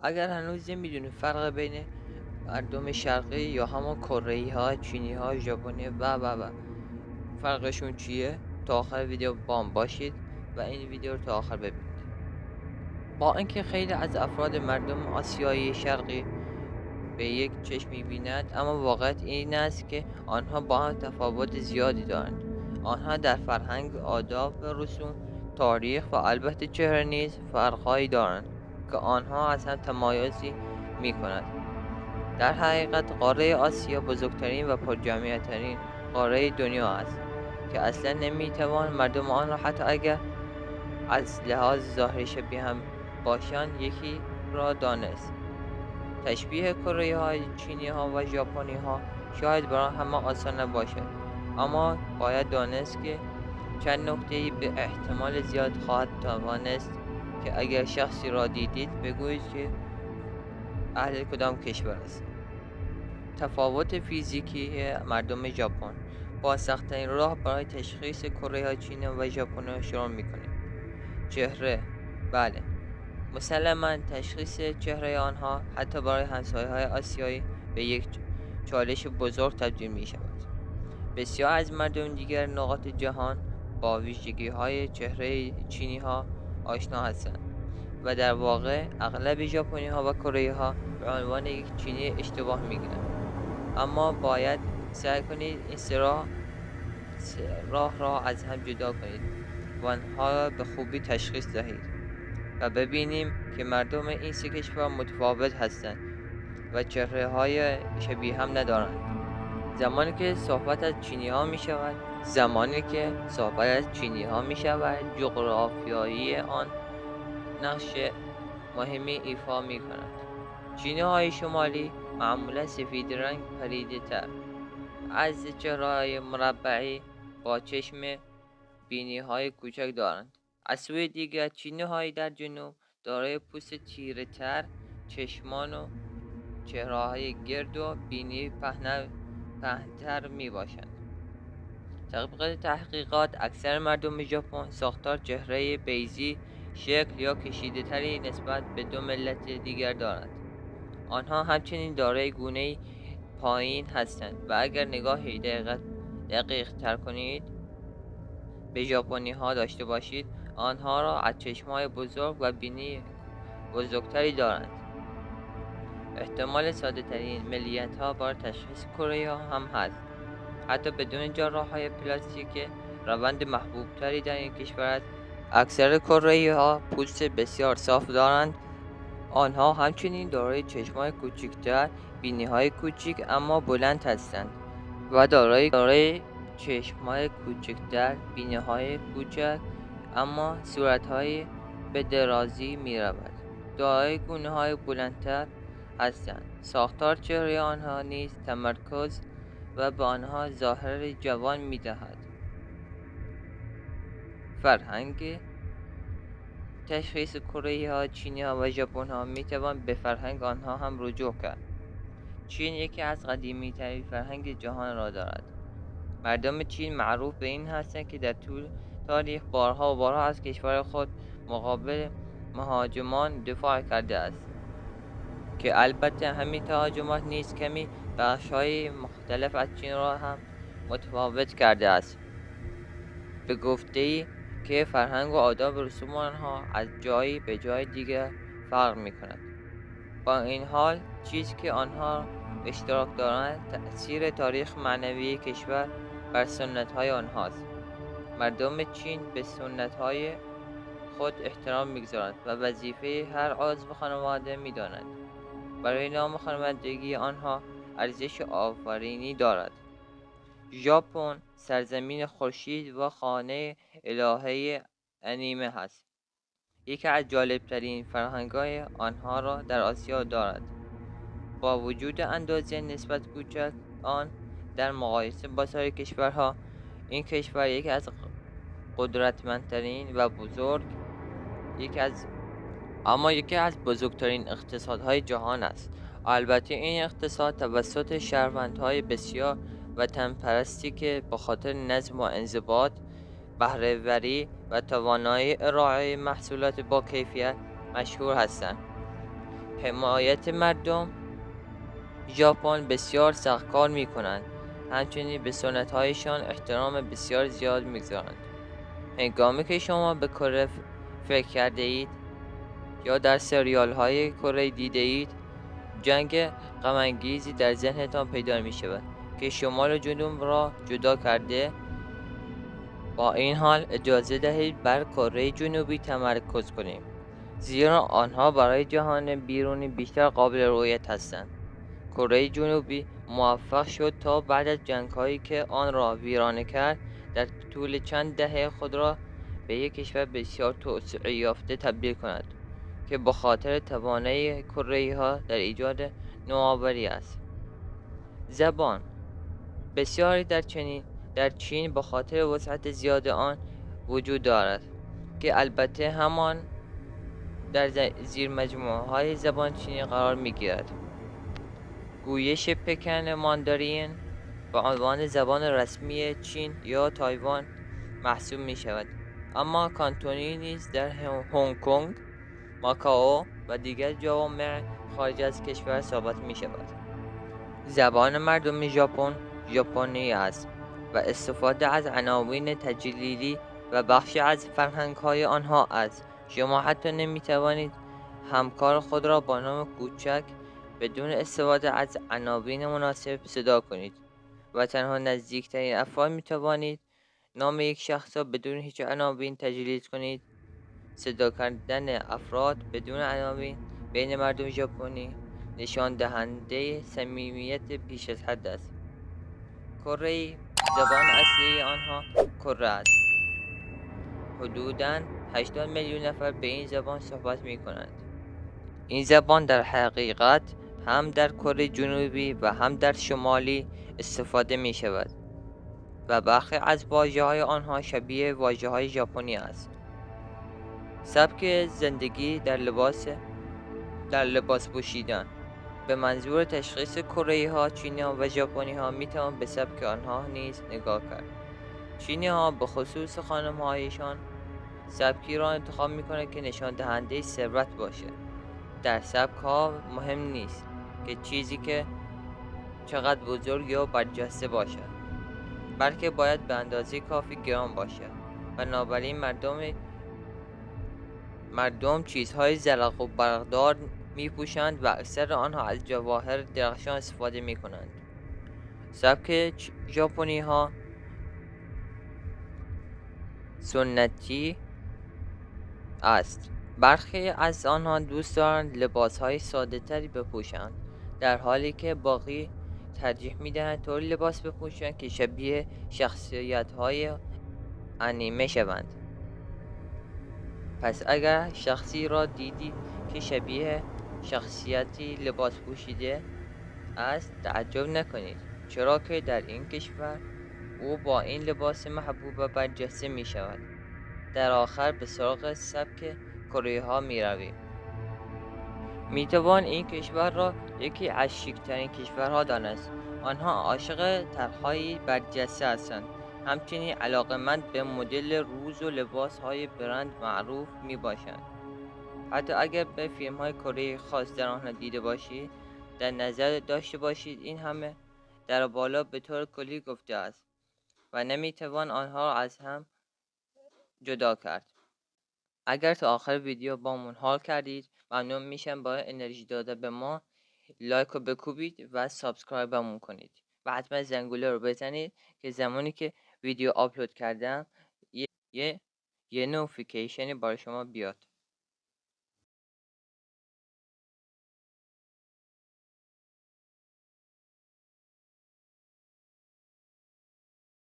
اگر هنوز نمیدونی فرق بین مردم شرقی یا همون کره‌ای ها، چینی ها، ژاپنی و فرقشون چیه، تا آخر ویدیو با هم باشید و این ویدیو رو تا آخر ببینید. با اینکه خیلی از افراد مردم آسیایی شرقی به یک چشم می‌بینند، اما واقعیت این است که آنها با هم تفاوت زیادی دارند. آنها در فرهنگ، آداب و رسوم، تاریخ و البته چهره نیز فرق‌هایی دارند که آنها از هم تمایزی می‌کند. در حقیقت قاره آسیا بزرگترین و پرجمعیت‌ترین قاره دنیا است که اصلا نمی‌توان مردم آن را حتی اگر از لحاظ ظاهری شبیه هم باشند یکی را دانست. تشبیه کره‌ای‌ها، چینی‌ها و ژاپنی‌ها شاید برای همه آسان نباشد، اما باید دانست که چند نکته‌ای به احتمال زیاد خواهد توانست که اگر شخصی را دیدید بگویید که اهل کدام کشور است. تفاوت فیزیکی مردم ژاپن. با سخت‌ترین راه برای تشخیص کره‌ها، چین و ژاپن شروع می‌کنیم. چهره. بله، مسلما تشخیص چهره آنها حتی برای همسایه‌های آسیایی به یک چالش بزرگ تبدیل می شود. بسیار از مردم دیگر نقاط جهان با ویژگی‌های چهره چینی‌ها آشنا هستند و در واقع اغلب ژاپنی‌ها و کره‌ای‌ها به عنوان یک چینی اشتباه می‌گیرند. اما باید سعی کنید این سه راه را از هم جدا کنید و آنها را به خوبی تشخیص دهید و ببینیم که مردم این سه کشور متفاوت هستند و چهره‌های شبیه هم ندارند. زمانی که صحبت از چینی ها می شود، جغرافیایی آن نقش مهمی ایفا می کند. چینی های شمالی معمولا سفید رنگ پریده تر از چهره‌های مربعی با چشم بینی های کوچک دارند. از سوی دیگر چینی های در جنوب دارای پوست تیره تر، چشمان و چهره‌های گرد و بینی پهن‌تر می باشند. طبق تحقیقات اکثر مردم ژاپن ساختار چهره بیضی شکل یا کشیده‌تری نسبت به دو ملت دیگر دارند. آنها همچنین دارای گونه‌ای پایین هستند و اگر نگاهی دقیق تر کنید به ژاپنی ها داشته باشید، آنها را از چشمای بزرگ و بینی بزرگتری دارند. احتمال ساده ترین ملیت ها برای تشخیص کره ها هم هست. حتی بدون جراحی پلاستیک روند محبوب تری در این کشور است. اکثر کره ها پوست بسیار صاف دارند. آنها همچنین دارای چشمای کوچکتر، بینی های کوچک اما بلند هستند و دارای چشمای کوچکتر، بینی های کوچک اما صورت های به درازی می رود. دارای گونه های بلندتر هستند. ساختار چهره آنها نیز تمرکز و به آنها ظاهر جوان می دهد. فرهنگ تشخیص کره ها، چینی ها و ژاپن ها می توان به فرهنگ آنها هم رجوع کرد. چین یکی از قدیمی ترین فرهنگ جهان را دارد. مردم چین معروف به این هستند که در طول تاریخ بارها و بارها از کشور خود مقابل مهاجمان دفاع کرده است که البته همین تهاجمات نیز کمی بخش‌های مختلف از چین را هم متفاوت کرده است. به گفته‌ای که فرهنگ و آداب و رسوم آنها از جایی به جای دیگر فرق می‌کند. با این حال چیزی که آنها اشتراک دارند تأثیر تاریخ معنوی کشور بر سنت‌های آنهاست. مردم چین به سنت‌های خود احترام می‌گذارند و وظیفه هر عضو خانواده می‌دانند. برای نام خانوادگی آنها ارزش آفرینی دارد. ژاپن سرزمین خورشید و خانه الهه انیمه است. یکی از جالبترین فرهنگ‌های آنها را در آسیا دارد. با وجود اندازه نسبت کوچک آن در مقایسه با سایر کشورها، این کشور قدرتمندترین و یکی از بزرگترین اقتصادهای جهان است. البته این اقتصاد توسط شهروندهای بسیار وطن پرستی که به خاطر نظم و انضباط، بهره‌وری و توانایی ارائه محصولات با کیفیت مشهور هستند. حمایت مردم ژاپن بسیار سخت کار می کنند. همچنین به سنت هایشان احترام بسیار زیاد میگذارند. هنگامی که شما به کره فکر کرده اید یا در سریال های کره دیده اید، جنگ غم‌انگیزی در ذهنتان پیدا می شود که شمال و جنوب را جدا کرده. با این حال اجازه دهید بر کره جنوبی تمرکز کنیم، زیرا آنها برای جهان بیرونی بیشتر قابل رؤیت هستند. کره جنوبی موفق شد تا بعد از جنگ‌هایی که آن را ویرانه کرد، در طول چند دهه خود را به یک کشور بسیار توسعه یافته تبدیل کند که به خاطر توانایی کره‌ای‌ها در ایجاد نوآوری است. زبان بسیاری در چین به خاطر وسعت زیاد آن وجود دارد که البته همان در زیر مجموعه‌های زبان چینی قرار می‌گیرد. گویش پکن ماندارین به عنوان زبان رسمی چین یا تایوان محسوب می شود، اما کانتونی نیز در هنگ کنگ، ماکائو و دیگر جوامع خارج از کشور صحبت می شود. زبان مردم ژاپن ژاپنی است و استفاده از عناوین تجلیلی و بخشی از فرهنگ‌های آنها است. شما حتی نمی‌توانید همکار خود را با نام کوچک بدون استفاده از عناوین مناسب صدا کنید و تنها نزدیکترین افراد می‌توانید نام یک شخص را بدون هیچ عناوین تجلیل کنید. صدا کردن افراد بدون عناوین بین مردم ژاپنی نشان دهنده صمیمیت بیش از حد است. کره زبان اصلی آنها کره است. حدوداً 80 میلیون نفر به این زبان صحبت می کنند. این زبان در حقیقت هم در کره جنوبی و هم در شمالی استفاده می شود و برخی از واژه‌های آنها شبیه واژه‌های ژاپنی است. سبک زندگی در لباس پوشیدن به منظور تشخیص کره‌ای‌ها، چینی‌ها و ژاپنی‌ها میتوان به سبک آنها نیز نگاه کرد. چینی‌ها به خصوص خانم‌هایشان سبکی را انتخاب می‌کنند که نشان دهنده ثروت باشد. در سبک‌ها مهم نیست که چیزی که چقدر بزرگ یا برجسته باشد، بلکه باید به اندازه کافی گران باشد. بنابراین مردم چیزهای زرق و برقدار می‌پوشند و اکثر آنها از جواهر درخشان استفاده می‌کنند. سبک ژاپنی‌ها سنتی است. برخی از آنها دوست دارند لباس‌های ساده‌تری بپوشند، در حالی که باقی ترجیح می‌دهند طوری لباس بپوشند که شبیه شخصیت‌های انیمه شوند. پس اگر شخصی را دیدید که شبیه شخصیتی لباس پوشیده است، تعجب نکنید، چرا که در این کشور او با این لباس محبوب و برجسته می شود. در آخر به سراغ سبک کره ها می رویم. می توان این کشور را یکی از شیک‌ترین کشورها دانست. آنها عاشق طرح‌های برجسته هستند. همچنین علاقه‌مند به مدل روز و لباس‌های برند معروف می باشند. حتی اگر به فیلم‌های کره خاص در آنها دیده باشید، در نظر داشته باشید این همه در بالا به طور کلی گفته است و نمیتوان آنها را از هم جدا کرد. اگر تا آخر ویدیو با من حال کردید، ممنون میشم. با انرژی داده به ما لایک رو بکوبید و سابسکرایبمون کنید و حتما زنگوله رو بزنید که زمانی که ویدیو آپلود کردم یه نوتیفیکیشنی برای شما بیاد.